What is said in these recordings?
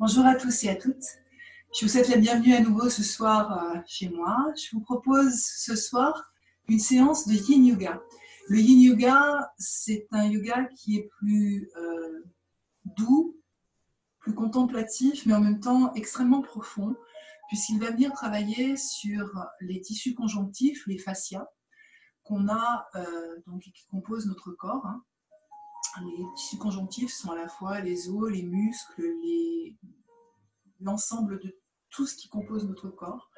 Bonjour à tous et à toutes. Je vous souhaite la bienvenue à nouveau ce soir chez moi. Je vous propose ce soir une séance de Yin Yoga. Le Yin Yoga, c'est un yoga qui est plus doux, plus contemplatif, mais en même temps extrêmement profond, puisqu'il va venir travailler sur les tissus conjonctifs, les fascias, qu'on a, donc, qui composent notre corps. Les tissus conjonctifs sont à la fois les os, les muscles, l'ensemble de tout ce qui compose notre corps.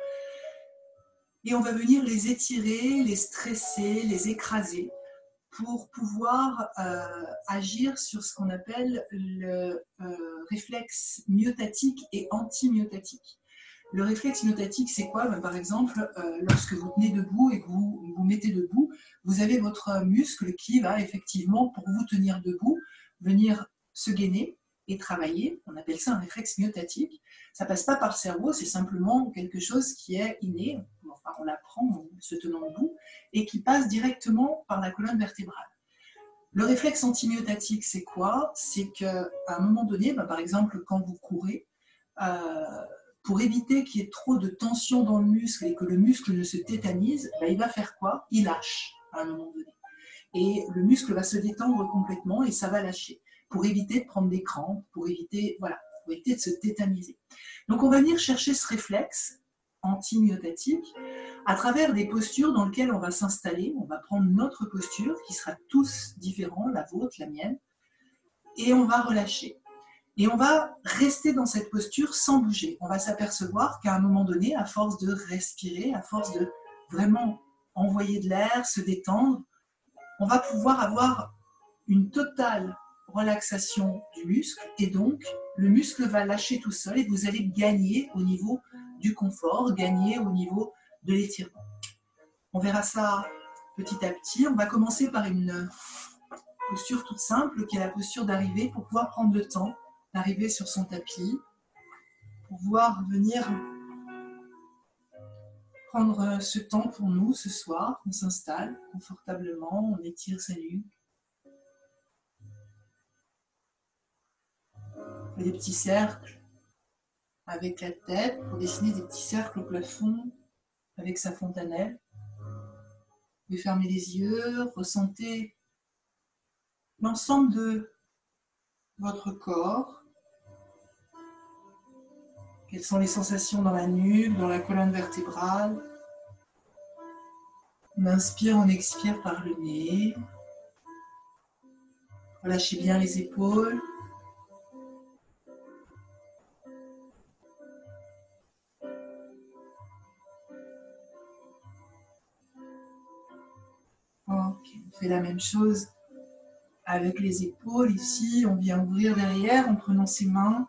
Et on va venir les étirer, les stresser, les écraser pour pouvoir agir sur ce qu'on appelle le réflexe myotatique et anti-myotatique. Le réflexe myotatique, c'est quoi? Par exemple, lorsque vous tenez debout et que vous vous mettez debout, vous avez votre muscle qui va effectivement, pour vous tenir debout, venir se gainer et travailler. On appelle ça un réflexe myotatique. Ça ne passe pas par le cerveau, c'est simplement quelque chose qui est inné, enfin, on l'apprend en se tenant debout, et qui passe directement par la colonne vertébrale. Le réflexe antimyotatique, c'est quoi? C'est qu'à un moment donné, par exemple, quand vous courez, pour éviter qu'il y ait trop de tension dans le muscle et que le muscle ne se tétanise, il va faire quoi? Il lâche à un moment donné. Et le muscle va se détendre complètement et ça va lâcher, pour éviter de prendre des crampes, pour éviter de se tétaniser. Donc on va venir chercher ce réflexe anti-myotatique à travers des postures dans lesquelles on va s'installer. On va prendre notre posture, qui sera tous différents, la vôtre, la mienne, et on va relâcher. Et on va rester dans cette posture sans bouger. On va s'apercevoir qu'à un moment donné, à force de respirer, à force de vraiment envoyer de l'air, se détendre, on va pouvoir avoir une totale relaxation du muscle et donc le muscle va lâcher tout seul et vous allez gagner au niveau du confort, gagner au niveau de l'étirement. On verra ça petit à petit. On va commencer par une posture toute simple qui est la posture d'arrivée pour pouvoir prendre le temps d'arriver sur son tapis, pour pouvoir venir prendre ce temps pour nous ce soir. On s'installe confortablement, on étire sa nuque. On fait des petits cercles avec la tête pour dessiner des petits cercles au plafond avec sa fontanelle. Vous pouvez fermer les yeux, ressentez l'ensemble de votre corps. Quelles sont les sensations dans la nuque, dans la colonne vertébrale? On inspire, on expire par le nez. Relâchez bien les épaules. Ok, on fait la même chose avec les épaules. Ici, on vient ouvrir derrière en prenant ses mains.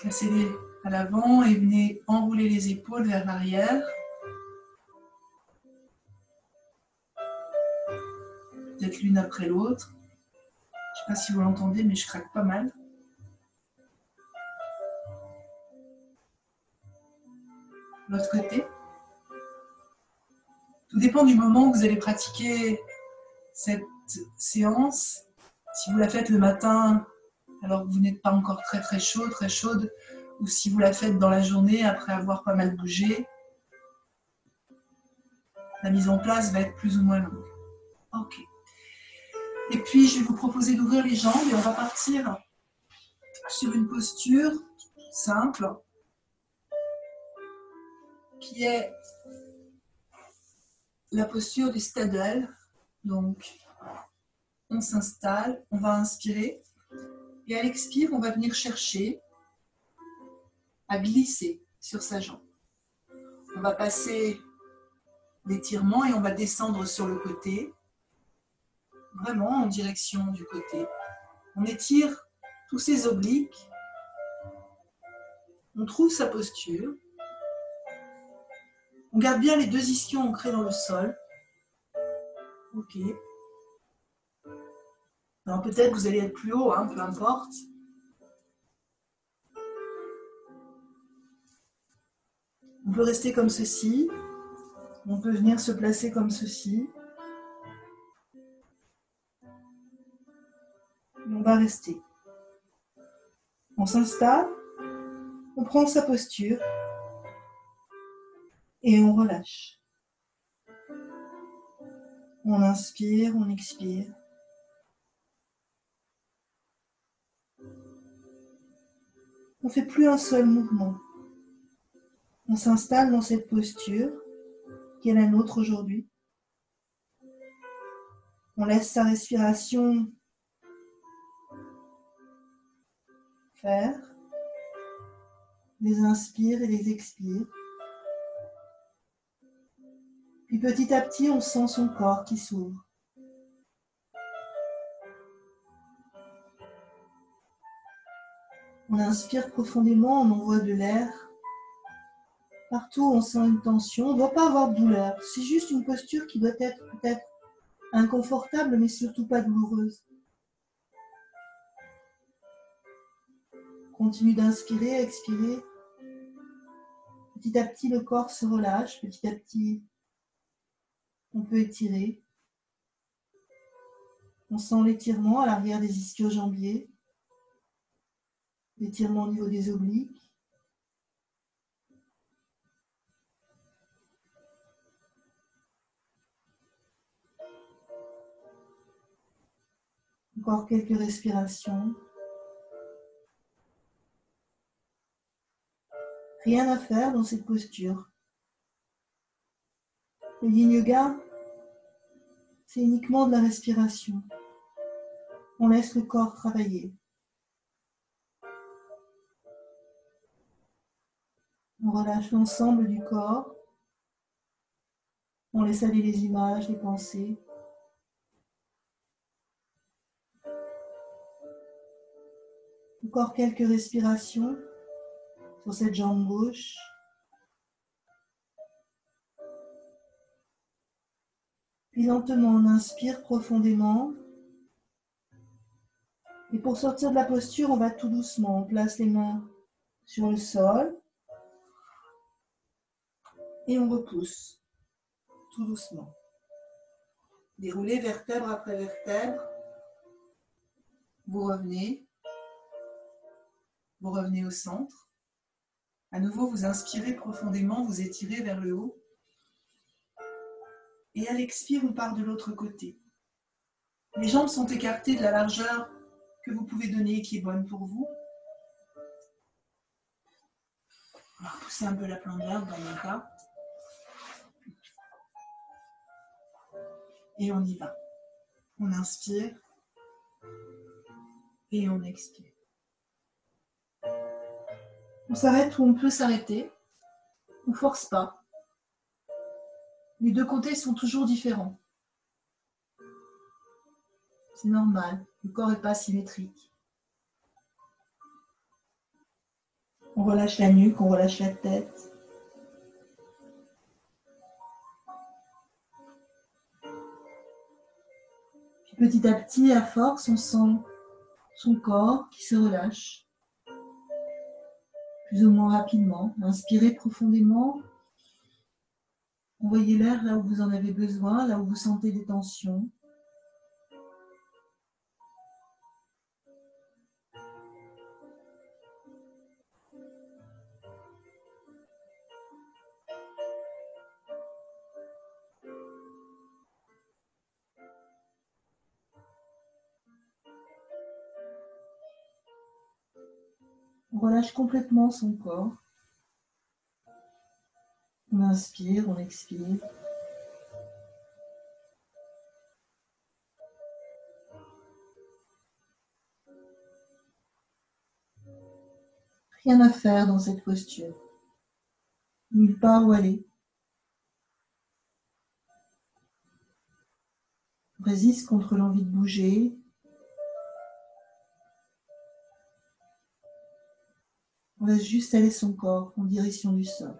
Placez-les à l'avant et venez enrouler les épaules vers l'arrière. Peut-être l'une après l'autre. Je ne sais pas si vous l'entendez, mais je craque pas mal. L'autre côté. Tout dépend du moment où vous allez pratiquer cette séance. Si vous la faites le matin, alors que vous n'êtes pas encore très chaud, très chaude, ou si vous la faites dans la journée après avoir pas mal bougé, la mise en place va être plus ou moins longue. Ok. Et puis, je vais vous proposer d'ouvrir les jambes et on va partir sur une posture simple qui est la posture du straddle. Donc, on s'installe, on va inspirer et à l'expire, on va venir chercher à glisser sur sa jambe. On va passer l'étirement et on va descendre sur le côté, vraiment en direction du côté. On étire tous ses obliques, on trouve sa posture, on garde bien les deux ischions ancrés dans le sol. Ok. Alors peut-être que vous allez être plus haut, peu importe. On peut rester comme ceci. On peut venir se placer comme ceci. Et on va rester. On s'installe, on prend sa posture et on relâche. On inspire, on expire. On ne fait plus un seul mouvement. On s'installe dans cette posture qui est la nôtre aujourd'hui. On laisse sa respiration faire, les inspire et les expire. Puis petit à petit, on sent son corps qui s'ouvre. On inspire profondément, on envoie de l'air. Partout, on sent une tension. On ne doit pas avoir de douleur. C'est juste une posture qui doit être peut-être inconfortable, mais surtout pas douloureuse. Continue d'inspirer, expirer. Petit à petit, le corps se relâche. Petit à petit, on peut étirer. On sent l'étirement à l'arrière des ischio-jambiers. L'étirement au niveau des obliques. Encore quelques respirations. Rien à faire dans cette posture. Le yin yoga, c'est uniquement de la respiration. On laisse le corps travailler. On relâche l'ensemble du corps. On laisse aller les images, les pensées. Encore quelques respirations sur cette jambe gauche. Puis lentement, on inspire profondément. Et pour sortir de la posture, on va tout doucement. On place les mains sur le sol. Et on repousse, tout doucement. Déroulez vertèbre après vertèbre. Vous revenez au centre. À nouveau, vous inspirez profondément, vous étirez vers le haut. Et à l'expire, on part de l'autre côté. Les jambes sont écartées de la largeur que vous pouvez donner, qui est bonne pour vous. On va repousser un peu la plante verte dans mon cas. Et on y va. On inspire et on expire. On s'arrête où on peut s'arrêter. On ne force pas. Les deux côtés sont toujours différents. C'est normal. Le corps n'est pas symétrique. On relâche la nuque, on relâche la tête. Puis petit à petit, à force, on sent son corps qui se relâche. Plus ou moins rapidement. Inspirez profondément. Envoyez l'air là où vous en avez besoin, là où vous sentez des tensions. On relâche complètement son corps. On inspire, on expire. Rien à faire dans cette posture. Nulle part où aller. On résiste contre l'envie de bouger. On laisse juste aller son corps en direction du sol.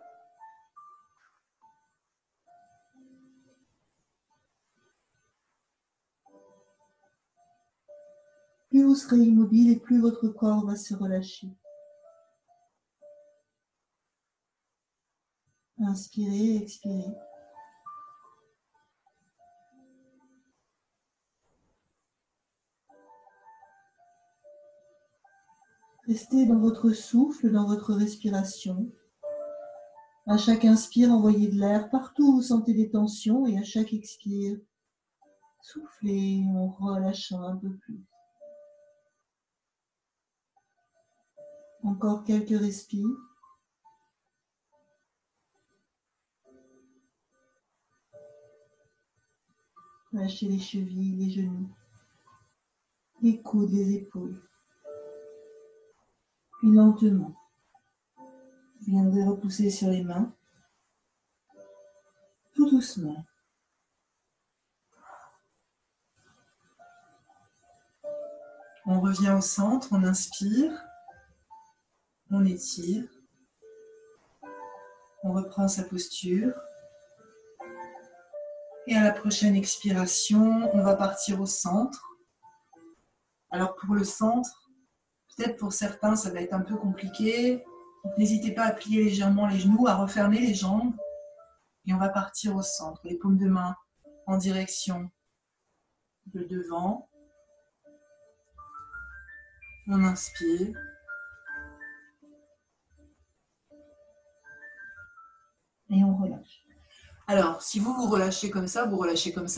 Plus vous serez immobile et plus votre corps va se relâcher. Inspirez, expirez. Restez dans votre souffle, dans votre respiration. À chaque inspire, envoyez de l'air partout où vous sentez des tensions et à chaque expire, soufflez en relâchant un peu plus. Encore quelques respires. Lâchez les chevilles, les genoux, les coudes, les épaules. Puis lentement, vous viendrez repousser sur les mains, tout doucement. On revient au centre, on inspire, on étire, on reprend sa posture. Et à la prochaine expiration, on va partir au centre. Alors pour le centre, peut-être pour certains, ça va être un peu compliqué. Donc n'hésitez pas à plier légèrement les genoux, à refermer les jambes. Et on va partir au centre. Les paumes de main en direction de devant. On inspire. Et on relâche. Alors, si vous vous relâchez comme ça,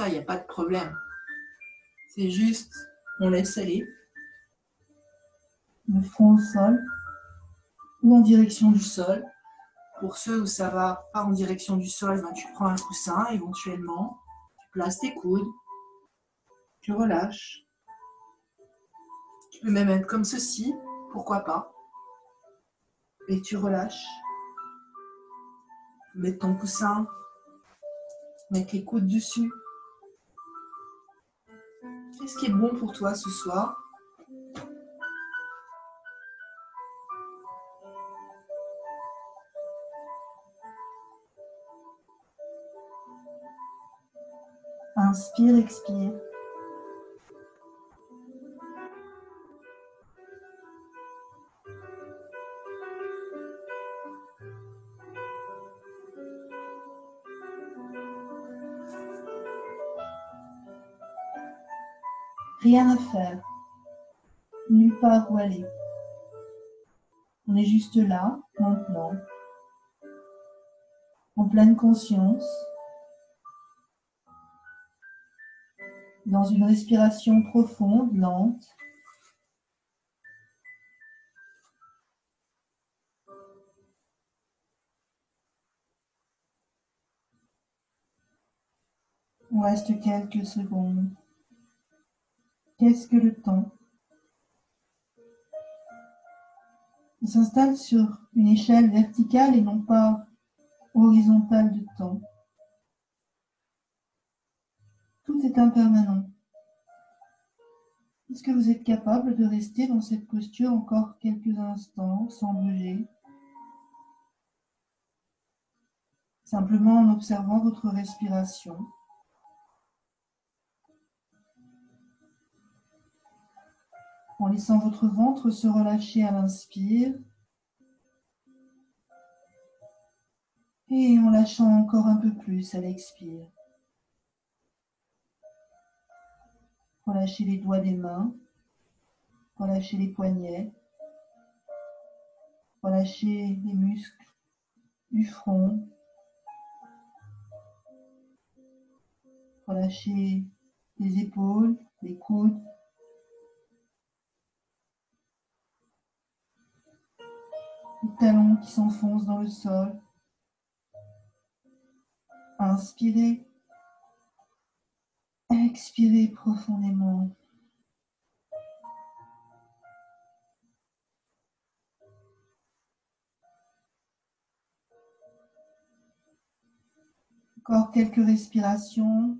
il n'y a pas de problème. C'est juste, on laisse aller. Le front au sol ou en direction du sol. Pour ceux où ça va pas en direction du sol, ben tu prends un coussin éventuellement, tu places tes coudes, tu relâches. Tu peux même être comme ceci, pourquoi pas. Et tu relâches. Mets ton coussin, mets les coudes dessus. Qu'est-ce qui est bon pour toi ce soir? Inspire, expire. Rien à faire. Nulle part où aller. On est juste là, maintenant. En pleine conscience. Dans une respiration profonde, lente. On reste quelques secondes. Qu'est-ce que le temps? On s'installe sur une échelle verticale et non pas horizontale de temps. Tout est impermanent. Est-ce que vous êtes capable de rester dans cette posture encore quelques instants sans bouger? Simplement en observant votre respiration. En laissant votre ventre se relâcher à l'inspire. Et en lâchant encore un peu plus à l'expire. Relâchez les doigts des mains. Relâchez les poignets. Relâchez les muscles du front. Relâchez les épaules, les coudes. Les talons qui s'enfoncent dans le sol. Inspirez. Expirez profondément. Encore quelques respirations.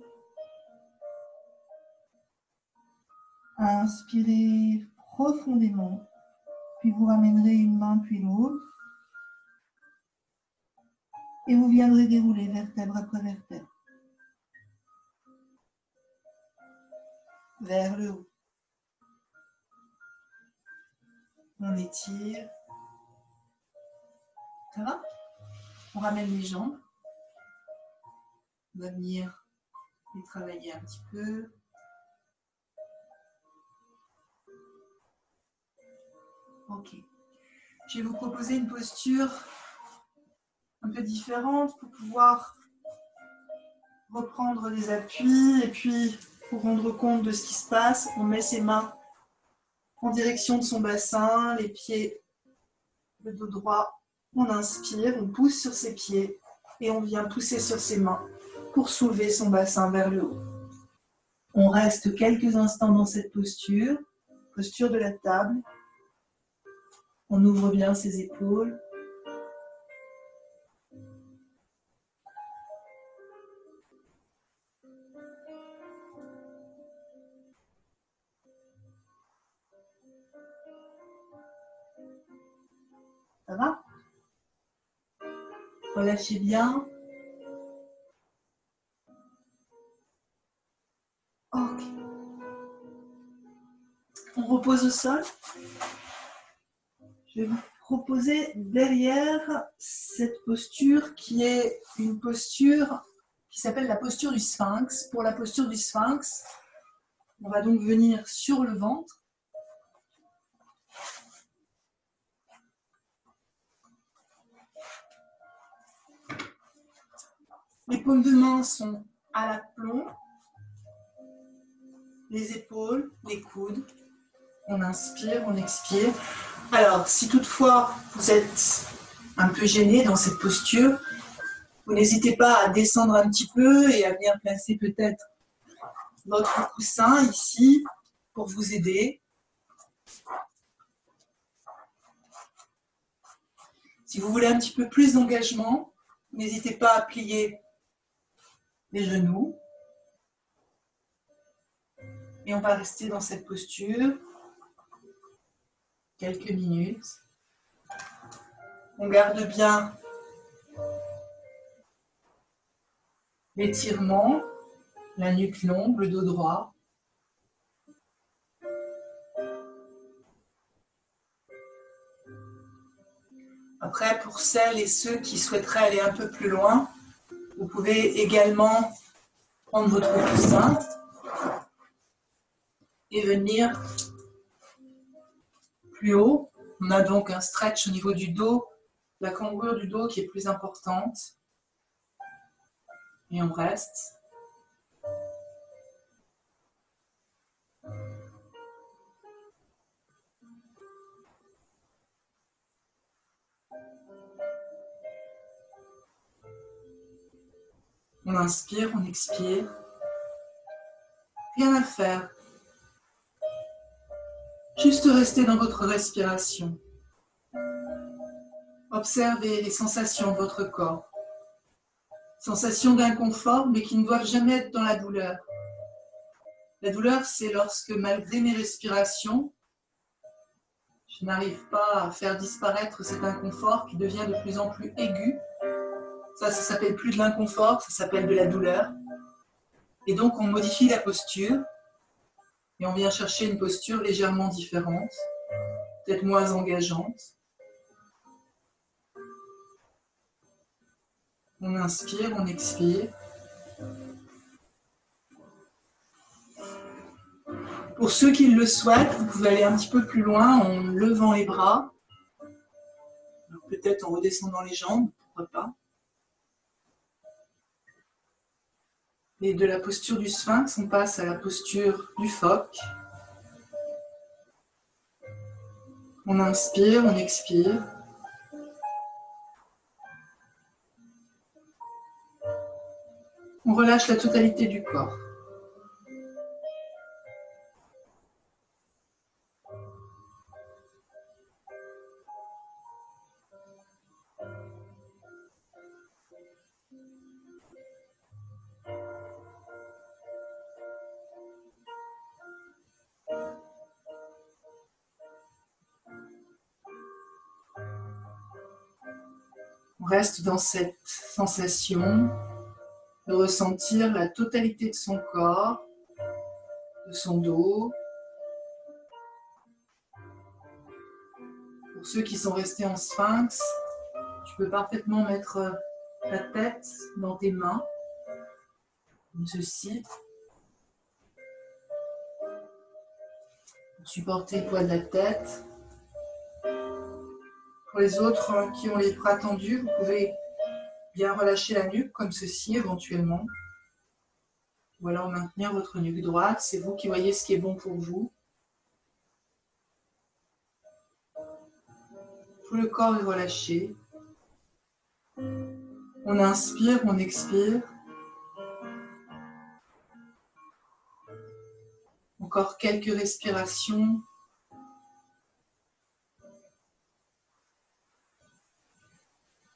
Inspirez profondément, puis vous ramènerez une main puis l'autre. Et vous viendrez dérouler vertèbre après vertèbre. Vers le haut. On étire. Ça va? On ramène les jambes. On va venir les travailler un petit peu. Ok. Je vais vous proposer une posture un peu différente pour pouvoir reprendre les appuis et puis pour rendre compte de ce qui se passe, on met ses mains en direction de son bassin, les pieds, le dos droit, on inspire, on pousse sur ses pieds et on vient pousser sur ses mains pour soulever son bassin vers le haut. On reste quelques instants dans cette posture, posture de la table. On ouvre bien ses épaules. Ça va? Relâchez bien. Ok. On repose au sol. Je vais vous proposer derrière cette posture qui est une posture qui s'appelle la posture du sphinx. Pour la posture du sphinx, on va donc venir sur le ventre. Les paumes de main sont à l'aplomb, les épaules, les coudes. On inspire, on expire. Alors, si toutefois vous êtes un peu gêné dans cette posture, vous n'hésitez pas à descendre un petit peu et à venir placer peut-être votre coussin ici pour vous aider. Si vous voulez un petit peu plus d'engagement, n'hésitez pas à plier les genoux. Et on va rester dans cette posture quelques minutes. On garde bien l'étirement, la nuque longue, le dos droit. Après, pour celles et ceux qui souhaiteraient aller un peu plus loin, vous pouvez également prendre votre coussin et venir plus haut. On a donc un stretch au niveau du dos, la cambrure du dos qui est plus importante. Et on reste. On inspire, on expire. Rien à faire. Juste rester dans votre respiration. Observez les sensations de votre corps. Sensations d'inconfort, mais qui ne doivent jamais être dans la douleur. La douleur, c'est lorsque, malgré mes respirations, je n'arrive pas à faire disparaître cet inconfort qui devient de plus en plus aigu. Ça s'appelle plus de l'inconfort, ça s'appelle de la douleur. Et donc, on modifie la posture et on vient chercher une posture légèrement différente, peut-être moins engageante. On inspire, on expire. Pour ceux qui le souhaitent, vous pouvez aller un petit peu plus loin en levant les bras. Peut-être en redescendant les jambes, pourquoi pas. Et de la posture du sphinx, on passe à la posture du phoque. On inspire, on expire. On relâche la totalité du corps. On reste dans cette sensation de ressentir la totalité de son corps, de son dos. Pour ceux qui sont restés en sphinx, tu peux parfaitement mettre ta tête dans tes mains, comme ceci, pour supporter le poids de la tête. Pour les autres qui ont les bras tendus, vous pouvez bien relâcher la nuque comme ceci éventuellement. Ou alors maintenir votre nuque droite. C'est vous qui voyez ce qui est bon pour vous. Tout le corps est relâché. On inspire, on expire. Encore quelques respirations.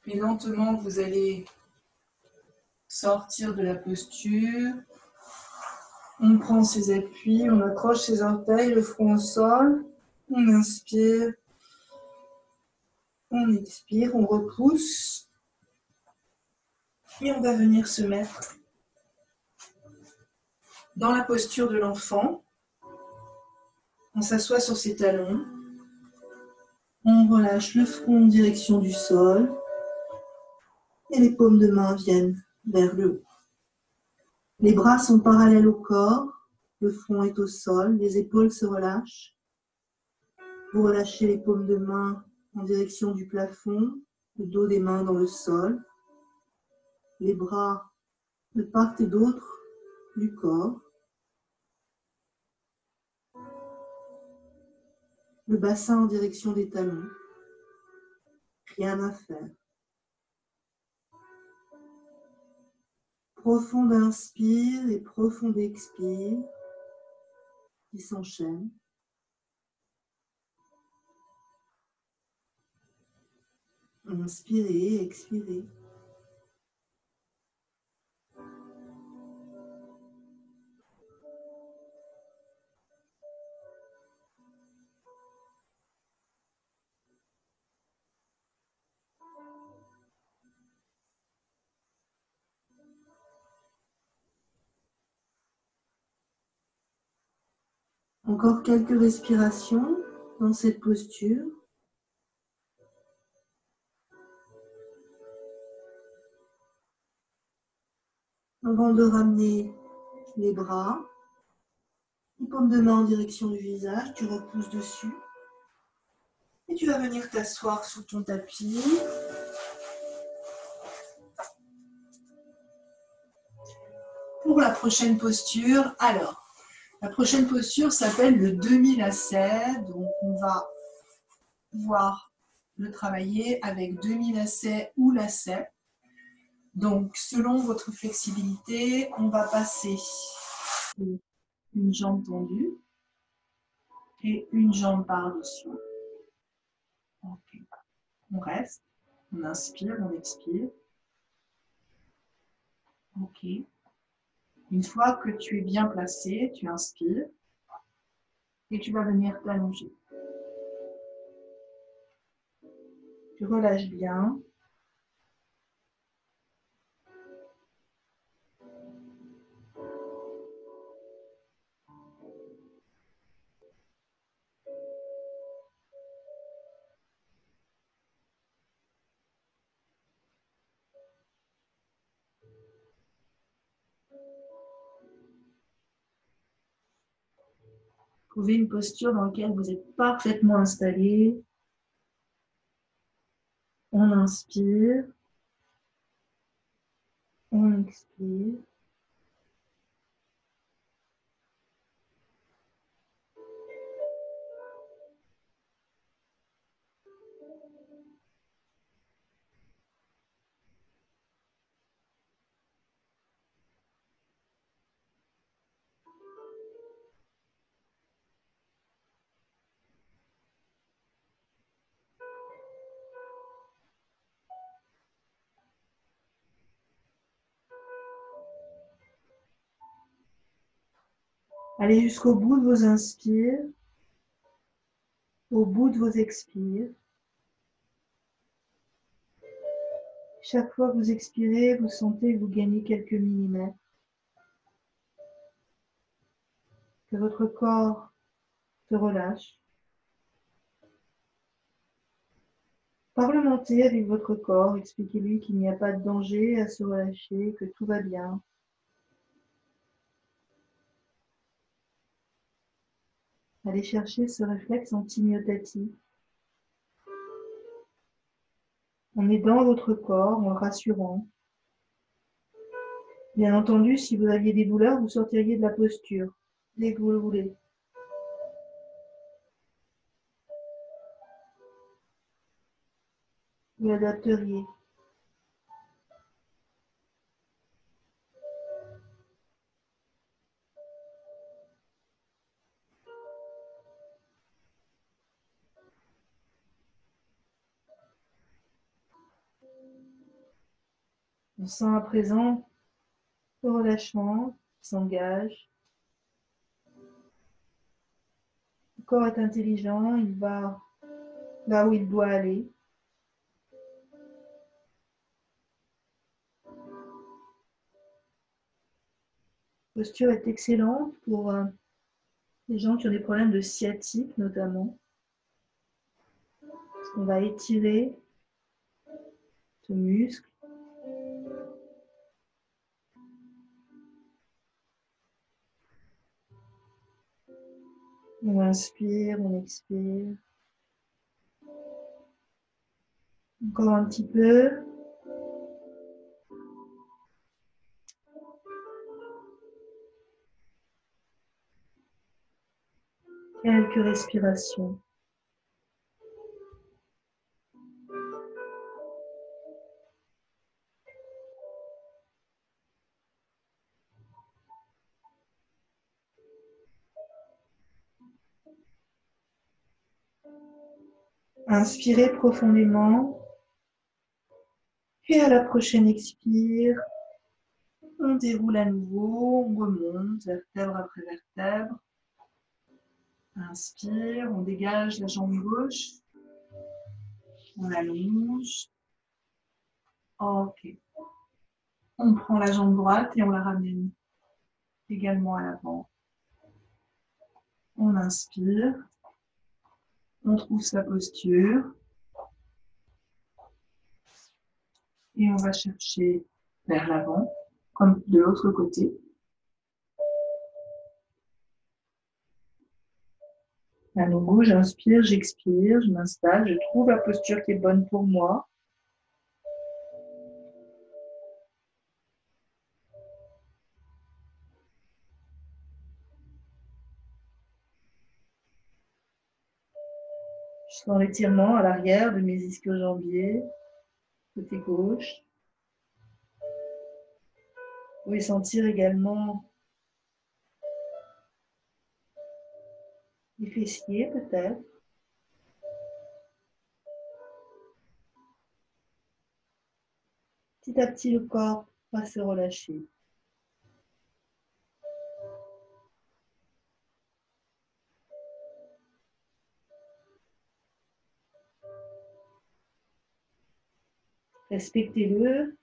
Puis lentement, vous allez sortir de la posture. On prend ses appuis, on accroche ses orteils, le front au sol. On inspire. On expire, on repousse. Et on va venir se mettre dans la posture de l'enfant. On s'assoit sur ses talons. On relâche le front en direction du sol. Et les paumes de main viennent vers le haut. Les bras sont parallèles au corps. Le front est au sol. Les épaules se relâchent. Vous relâchez les paumes de main en direction du plafond. Le dos des mains dans le sol. Les bras de part et d'autre du corps. Le bassin en direction des talons. Rien à faire. Profond inspire et profond expire qui s'enchaînent. Inspirez, expirez. Encore quelques respirations dans cette posture. Avant de ramener les bras, les paumes de main en direction du visage, tu repousses dessus. Et tu vas venir t'asseoir sous ton tapis. Pour la prochaine posture, alors, la prochaine posture s'appelle le demi-lacet. Donc, on va pouvoir le travailler avec demi-lacet ou lacet. Donc, selon votre flexibilité, on va passer une jambe tendue et une jambe par-dessus. Okay. On reste, on inspire, on expire. Ok. Une fois que tu es bien placé, tu inspires et tu vas venir t'allonger. Tu relâches bien. Trouvez une posture dans laquelle vous êtes parfaitement installé. On inspire. On expire. Allez jusqu'au bout de vos inspires, au bout de vos expires. Chaque fois que vous expirez, vous sentez que vous gagnez quelques millimètres. Que votre corps se relâche. Parlementez avec votre corps, expliquez-lui qu'il n'y a pas de danger à se relâcher, que tout va bien. Allez chercher ce réflexe anti-myotatique. en aidant votre corps, en le rassurant. Bien entendu, si vous aviez des douleurs, vous sortiriez de la posture dès que vous le voulez. Vous adapteriez. On sent à présent le relâchement qui s'engage. Le corps est intelligent, il va là où il doit aller. La posture est excellente pour les gens qui ont des problèmes de sciatique notamment. Parce qu'on va étirer ce muscle. On inspire, on expire. Encore un petit peu. Quelques respirations. Inspirez profondément. Et à la prochaine expire, on déroule à nouveau, on remonte vertèbre après vertèbre. Inspire, on dégage la jambe gauche. On allonge. Ok. On prend la jambe droite et on la ramène également à l'avant. On inspire. On trouve sa posture. Et on va chercher vers l'avant, comme de l'autre côté. À nouveau, j'inspire, j'expire, je m'installe, je trouve la posture qui est bonne pour moi. Je sens l'étirement à l'arrière de mes ischio-jambiers, côté gauche. Vous pouvez sentir également les fessiers peut-être. Petit à petit, le corps va se relâcher. Respectez-le.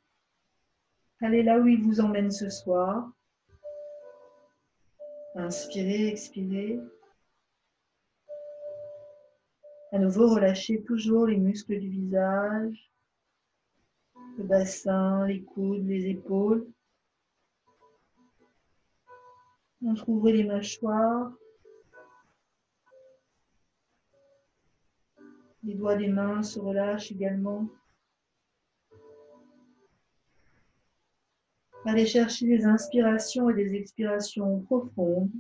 Allez là où il vous emmène ce soir. Inspirez, expirez. À nouveau, relâchez toujours les muscles du visage, le bassin, les coudes, les épaules. Ouvrez les mâchoires. Les doigts des mains se relâchent également. Allez chercher des inspirations et des expirations profondes.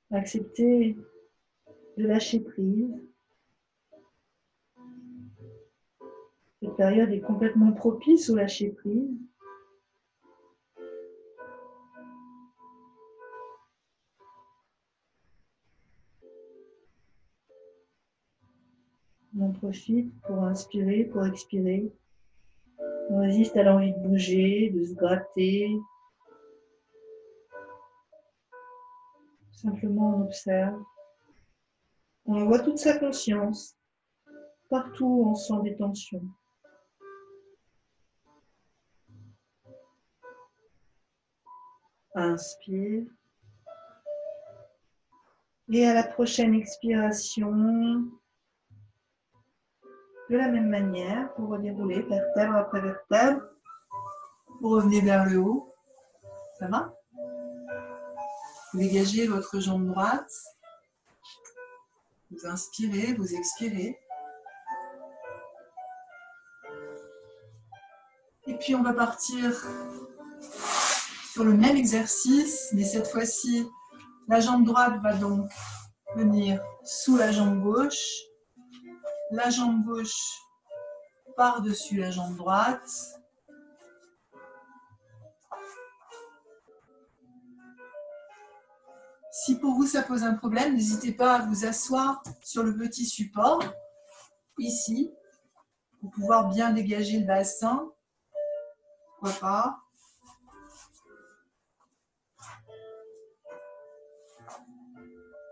Acceptez de lâcher prise. Cette période est complètement propice au lâcher prise. On en profite pour inspirer, pour expirer. On résiste à l'envie de bouger, de se gratter. Simplement, on observe. On envoie toute sa conscience partout où on sent des tensions. Inspire. Et à la prochaine expiration, de la même manière, vous redéroulez vertèbre après vertèbre. Vous revenez vers le haut. Ça va? Vous dégagez votre jambe droite. Vous inspirez, vous expirez. Et puis on va partir sur le même exercice, mais cette fois-ci, la jambe droite va donc venir sous la jambe gauche. La jambe gauche par-dessus la jambe droite. Si pour vous ça pose un problème, n'hésitez pas à vous asseoir sur le petit support, ici, pour pouvoir bien dégager le bassin. Pourquoi pas.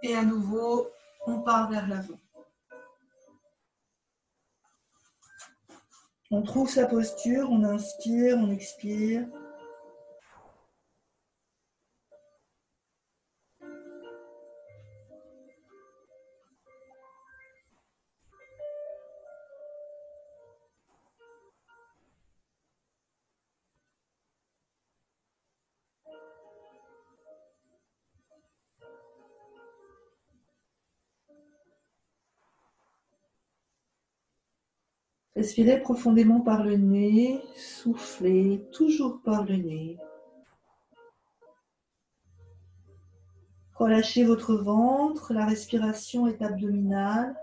Et à nouveau, on part vers l'avant. On trouve sa posture, on inspire, on expire. Respirez profondément par le nez, soufflez toujours par le nez. Relâchez votre ventre, la respiration est abdominale.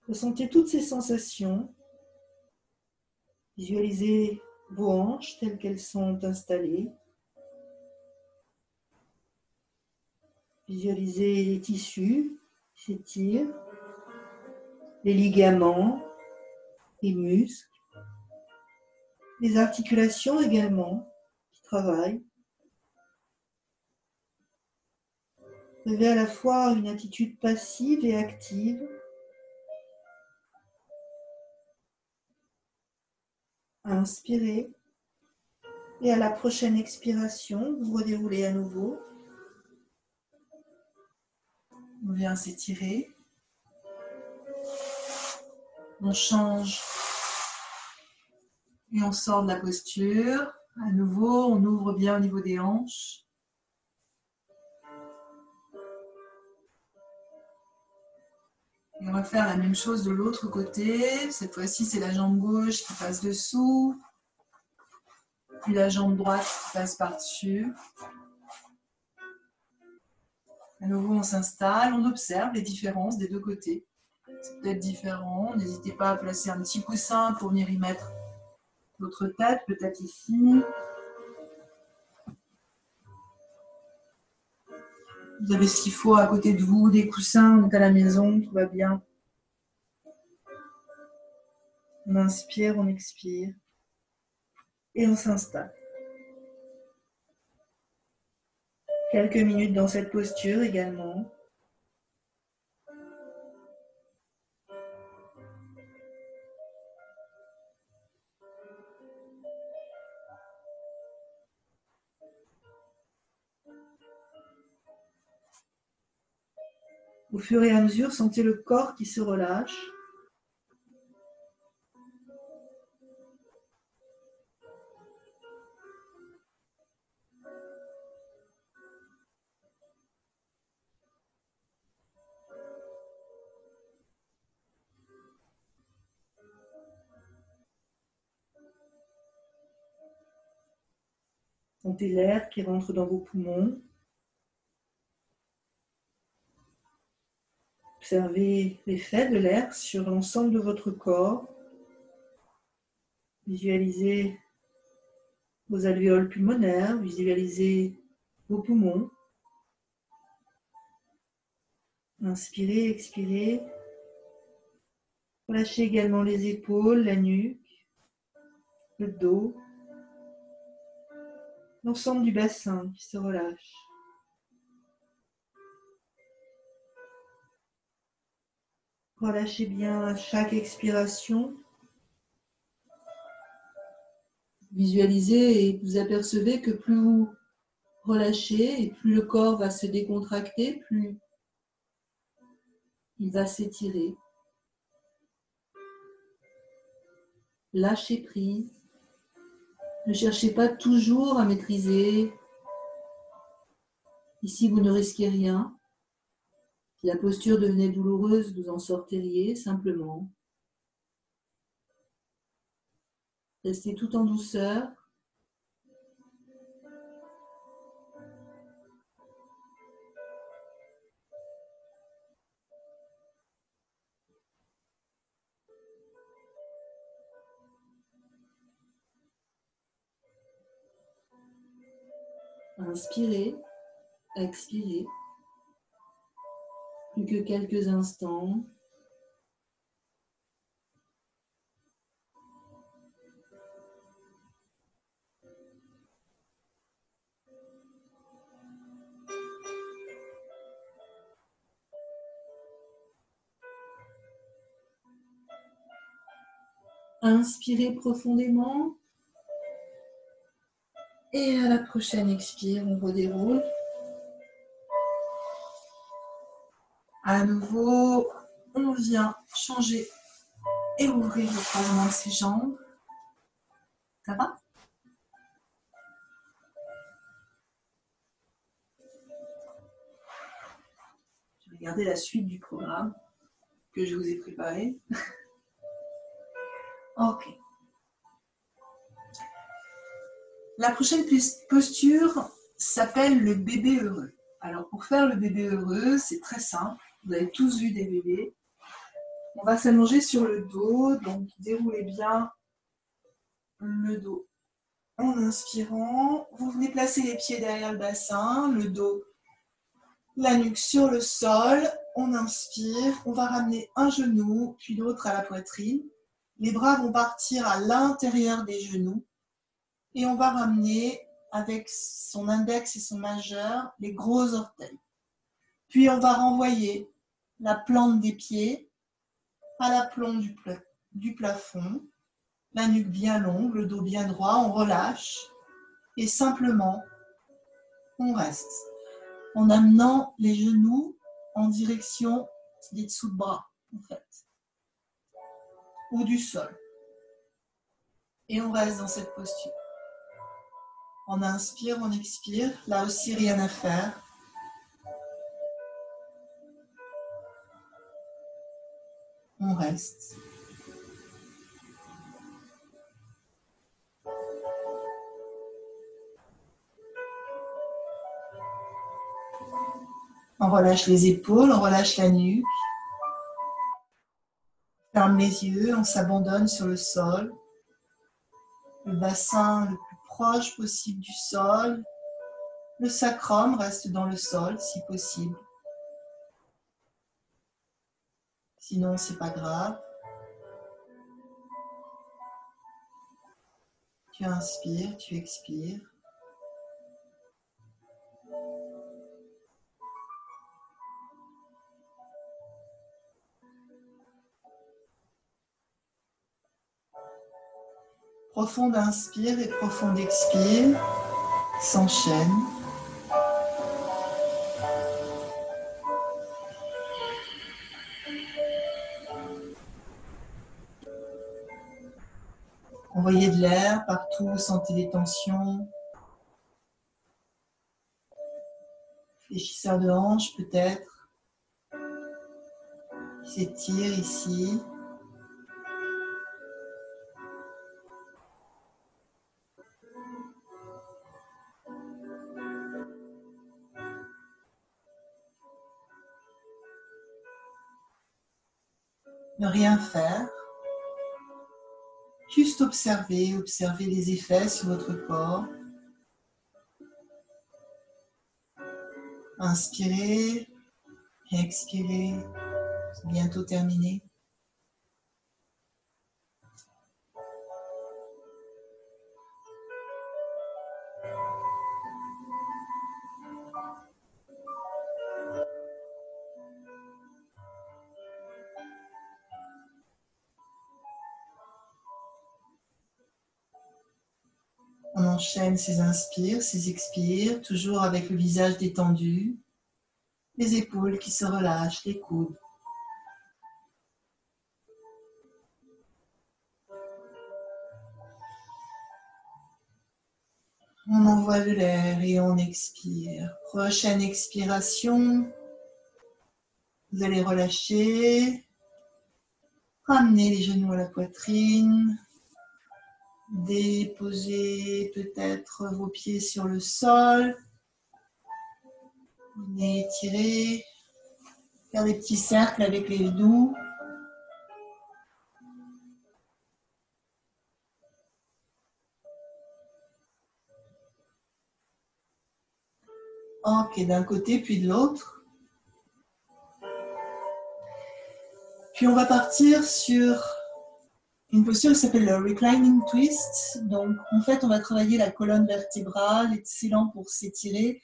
Ressentez toutes ces sensations. Visualisez vos hanches telles qu'elles sont installées. Visualisez les tissus qui s'étirent, les ligaments, les muscles, les articulations également qui travaillent. Vous avez à la fois une attitude passive et active. Inspirez. Et à la prochaine expiration, vous redéroulez à nouveau. On vient s'étirer. On change et on sort de la posture. À nouveau, on ouvre bien au niveau des hanches. Et on va faire la même chose de l'autre côté. Cette fois-ci, c'est la jambe gauche qui passe dessous. Puis la jambe droite qui passe par-dessus. À nouveau, on s'installe, on observe les différences des deux côtés. C'est peut-être différent. N'hésitez pas à placer un petit coussin pour venir y mettre votre tête, peut-être ici. Vous avez ce qu'il faut à côté de vous, des coussins, on est à la maison, tout va bien. On inspire, on expire et on s'installe. Quelques minutes dans cette posture également. Au fur et à mesure, sentez le corps qui se relâche. Sentez l'air qui rentre dans vos poumons. Observez l'effet de l'air sur l'ensemble de votre corps. Visualisez vos alvéoles pulmonaires, visualisez vos poumons. Inspirez, expirez. Relâchez également les épaules, la nuque, le dos, l'ensemble du bassin qui se relâche. Relâchez bien à chaque expiration. Visualisez et vous apercevez que plus vous relâchez et plus le corps va se décontracter, plus il va s'étirer. Lâchez prise. Ne cherchez pas toujours à maîtriser. Ici, vous ne risquez rien. Si la posture devenait douloureuse, vous en sortiriez simplement. Restez tout en douceur. Inspirez, expirez. Plus que quelques instants. Inspirez profondément. Et à la prochaine expire, on redéroule. À nouveau, on vient changer et ouvrir le croisement de ses jambes. Ça va? Je vais regarder la suite du programme que je vous ai préparé. Ok. La prochaine posture s'appelle le bébé heureux. Alors pour faire le bébé heureux, c'est très simple. Vous avez tous vu des bébés. On va s'allonger sur le dos, donc déroulez bien le dos. En inspirant, vous venez placer les pieds derrière le bassin, le dos, la nuque sur le sol. On inspire, on va ramener un genou, puis l'autre à la poitrine. Les bras vont partir à l'intérieur des genoux. Et on va ramener avec son index et son majeur les gros orteils. Puis on va renvoyer la plante des pieds à la plombe du plafond, la nuque bien longue, le dos bien droit, on relâche et simplement on reste en amenant les genoux en direction des dessous de bras en fait, ou du sol. Et on reste dans cette posture. On inspire, on expire, là aussi rien à faire. On reste. On relâche les épaules, on relâche la nuque. On ferme les yeux, on s'abandonne sur le sol. Le bassin le plus proche possible du sol. Le sacrum reste dans le sol si possible. Sinon, c'est pas grave. Tu inspires, tu expires. Profonde inspire et profonde expire s'enchaînent. Envoyez de l'air partout, sentez des tensions. Fléchisseur de hanche peut-être. Qui s'étire ici. Ne rien faire. Juste observer, observer les effets sur votre corps. Inspirez, Expirez, c'est bientôt terminé. On enchaîne ses inspires, ses expires, toujours avec le visage détendu, les épaules qui se relâchent, les coudes. On envoie de l'air et on expire. Prochaine expiration, vous allez relâcher, ramener les genoux à la poitrine, déposer peut-être vos pieds sur le sol, étirer, faire des petits cercles avec les genoux. Ok, d'un côté puis de l'autre. Puis on va partir sur une posture qui s'appelle le reclining twist. Donc en fait, on va travailler la colonne vertébrale, excellent pour s'étirer.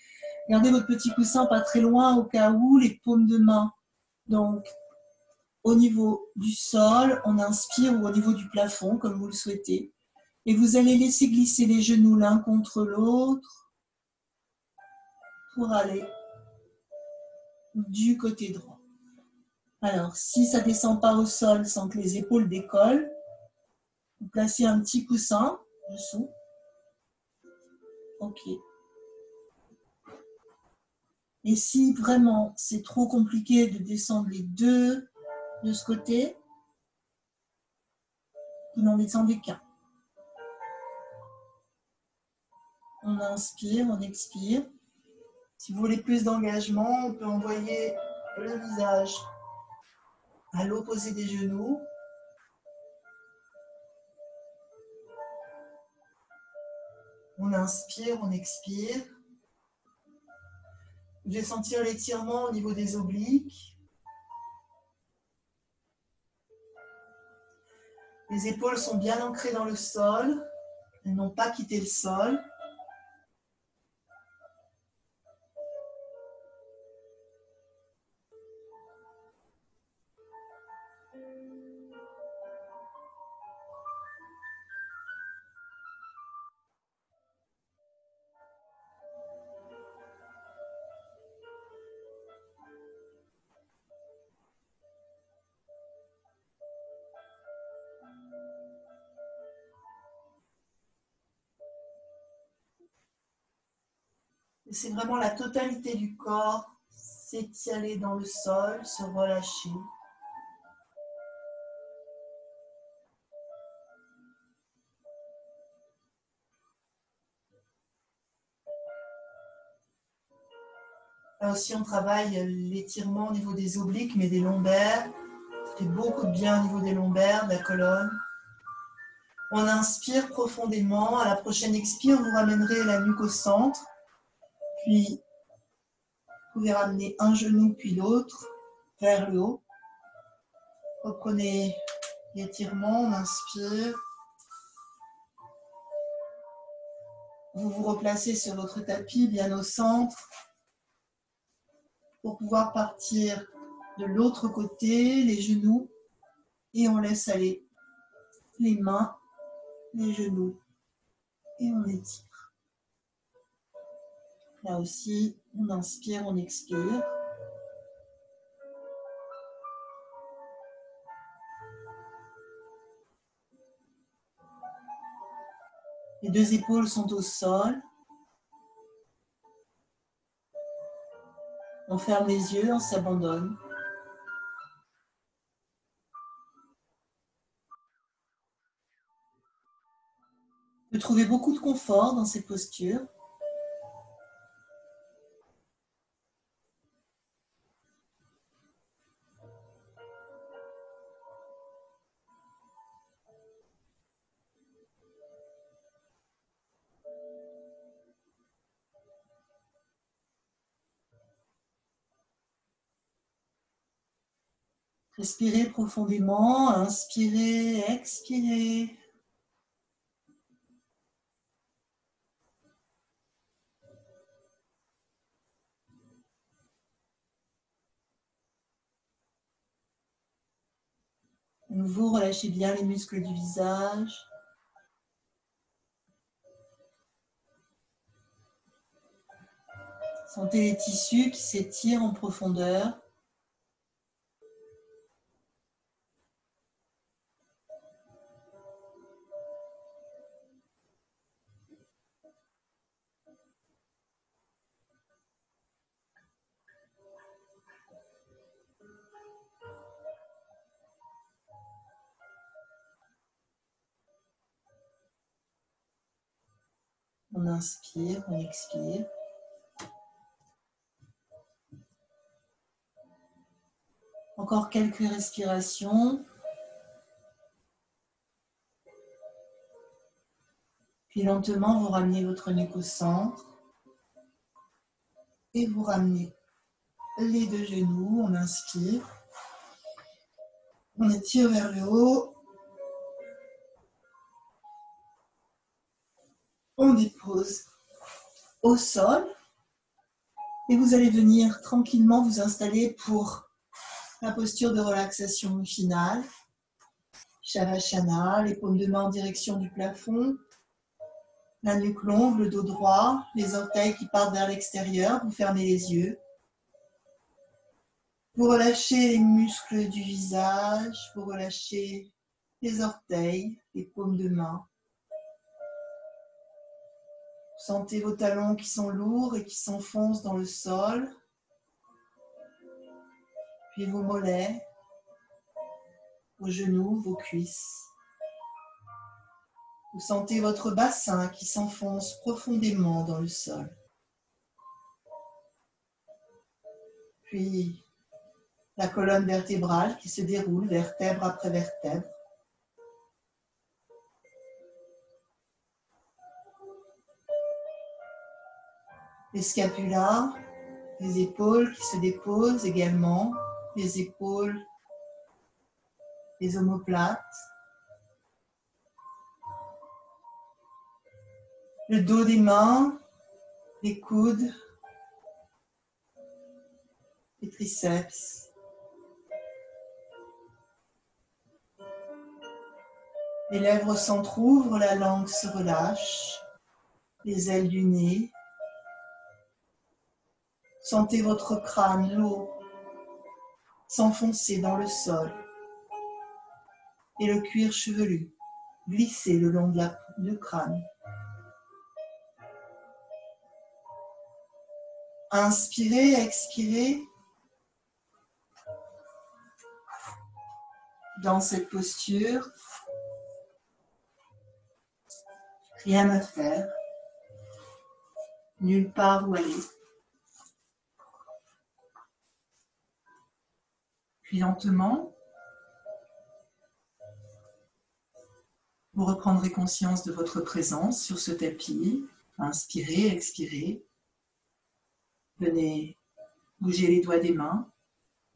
Gardez votre petit coussin pas très loin au cas où, les paumes de main. Donc au niveau du sol, on inspire ou au niveau du plafond, comme vous le souhaitez. Et vous allez laisser glisser les genoux l'un contre l'autre pour aller du côté droit. Alors, si ça ne descend pas au sol sans que les épaules décollent, vous placez un petit coussin dessous. Ok. Et si vraiment c'est trop compliqué de descendre les deux de ce côté, vous n'en descendez qu'un. On inspire, on expire. Si vous voulez plus d'engagement, on peut envoyer le visage à l'opposé des genoux. On inspire, on expire. Vous allez sentir l'étirement au niveau des obliques. Les épaules sont bien ancrées dans le sol. Elles n'ont pas quitté le sol. C'est vraiment la totalité du corps, s'étirer dans le sol, se relâcher. Là aussi, on travaille l'étirement au niveau des obliques, mais des lombaires. Ça fait beaucoup de bien au niveau des lombaires, de la colonne. On inspire profondément. À la prochaine expire, vous ramènerez la nuque au centre. Puis, vous pouvez ramener un genou puis l'autre vers le haut. Reprenez l'étirement, on inspire. Vous vous replacez sur votre tapis, bien au centre, pour pouvoir partir de l'autre côté, les genoux, et on laisse aller les mains, les genoux, et on étire. Là aussi, on inspire, on expire. Les deux épaules sont au sol. On ferme les yeux, on s'abandonne. On peut trouver beaucoup de confort dans cette posture. Respirez profondément, inspirez, expirez. À nouveau, relâchez bien les muscles du visage. Sentez les tissus qui s'étirent en profondeur. On inspire, on expire. Encore quelques respirations. Puis lentement, vous ramenez votre nuque au centre. Et vous ramenez les deux genoux. On inspire. On étire vers le haut. On dépose au sol. Et vous allez venir tranquillement vous installer pour la posture de relaxation finale. Shavasana, les paumes de main en direction du plafond. La nuque longue, le dos droit, les orteils qui partent vers l'extérieur. Vous fermez les yeux. Vous relâchez les muscles du visage. Vous relâchez les orteils, les paumes de main. Sentez vos talons qui sont lourds et qui s'enfoncent dans le sol. Puis vos mollets, vos genoux, vos cuisses. Vous sentez votre bassin qui s'enfonce profondément dans le sol. Puis la colonne vertébrale qui se déroule vertèbre après vertèbre. Les scapulas, les épaules qui se déposent également, les épaules, les omoplates. Le dos des mains, les coudes, les triceps. Les lèvres s'entr'ouvrent, la langue se relâche, les ailes du nez. Sentez votre crâne lourd s'enfoncer dans le sol et le cuir chevelu glisser le long du crâne. Inspirez, expirez. Dans cette posture, rien à faire, nulle part où aller. Puis lentement, vous reprendrez conscience de votre présence sur ce tapis. Inspirez, expirez. Venez bouger les doigts des mains,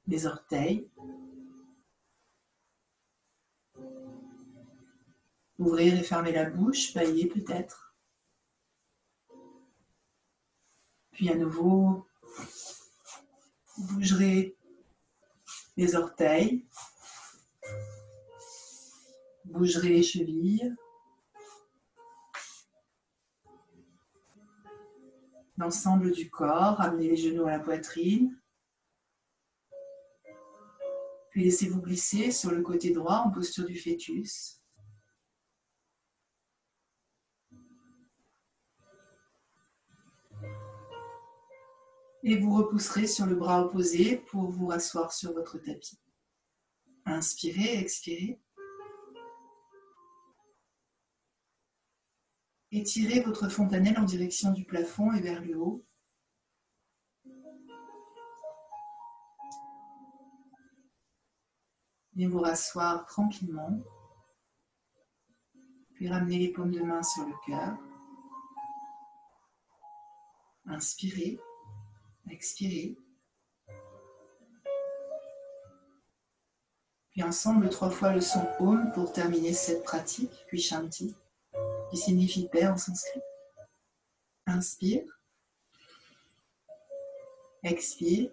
les orteils. Ouvrir et fermer la bouche, bâiller peut-être. Puis à nouveau, vous bougerez les orteils, bougerez les chevilles, l'ensemble du corps, ramenez les genoux à la poitrine, puis laissez-vous glisser sur le côté droit en posture du fœtus. Et vous repousserez sur le bras opposé pour vous rasseoir sur votre tapis. Inspirez, expirez. Étirez votre fontanelle en direction du plafond et vers le haut. Venez vous rasseoir tranquillement. Puis ramenez les paumes de main sur le cœur. Inspirez, expirez. Et ensemble, 3 fois le son Om pour terminer cette pratique, puis Shanti, qui signifie paix en sanskrit. Inspire. Expire.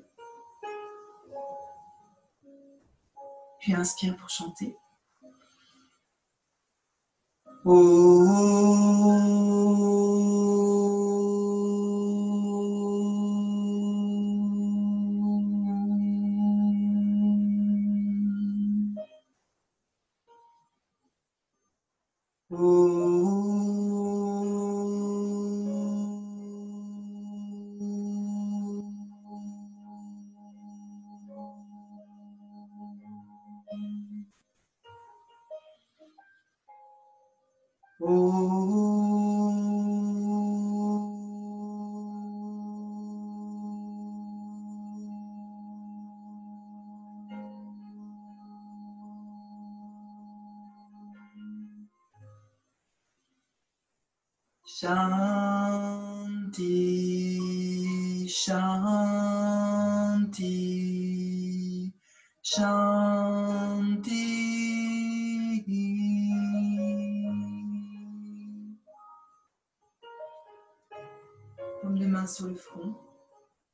Puis inspire pour chanter. Shanti, Shanti, Shanti. Comme les mains sur le front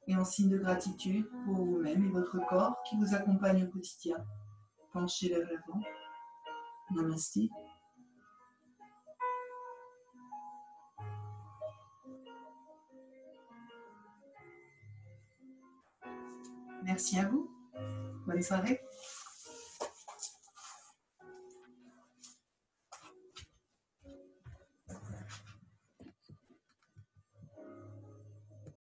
et en signe de gratitude pour vous-même et votre corps qui vous accompagne au quotidien. Penchez vers l'avant. Namaste. Merci à vous. Bonne soirée.